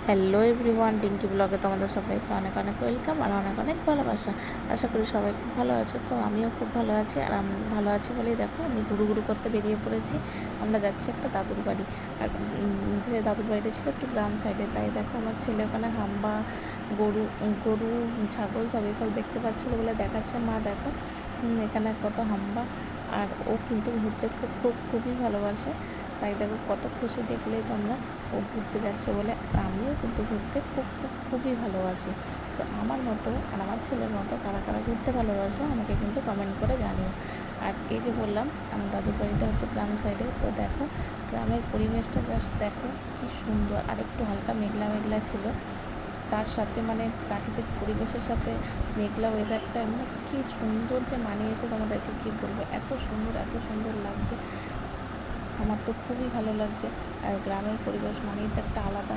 Hello everyone, ডিঙ্কি ব্লগে তোমাদের সবাইকে অনেক অনেক ওয়েলকাম আর অনেক অনেক ভালোবাসা। আশা করি সবাই খুব ভালো আছো। তো আমিও খুব ভালো আছি, আর আমি ভালো আছি বলেই দেখো আমি ঘুরু করতে বেরিয়ে পড়েছি। আমরা যাচ্ছি একটা দাদুর বাড়ি, আর যে দাদুর বাড়িটা ছিল একটু গ্রাম সাইডে। তাই দেখো আমার ছেলে ওখানে হাম্বা, গরু গরু ছাগল সব এসব দেখতে পাচ্ছিলো বলে দেখাচ্ছে, মা দেখো এখানে কত হাম্বা। আর ও কিন্তু ঘুরতে খুবই ভালোবাসে। তাই দেখো কত খুশি দেখলেই তোমরা, ও ঘুরতে যাচ্ছে বলে। আর আমিও কিন্তু ঘুরতে খুবই ভালোবাসি। তো আমার মতো আর আমার ছেলের মতো কারা কারা ঘুরতে ভালোবাসো আমাকে কিন্তু কমেন্ট করে জানিও। আর এই যে বললাম আমার দাদুর বাড়িটা হচ্ছে গ্রাম সাইডে। তো দেখো গ্রামের পরিবেশটা জাস্ট দেখো কি সুন্দর। আর একটু হালকা মেঘলা মেঘলা ছিল, তার সাথে মানে প্রাকৃতিক পরিবেশের সাথে মেঘলা ওয়েদারটা মানে কী সুন্দর যে মানিয়েছে, তোমাদেরকে কী বলবো, এত সুন্দর লাগছে। আমার তো খুবই ভালো লাগছে। আর গ্রামের পরিবেশ মানেই তো একটা আলাদা।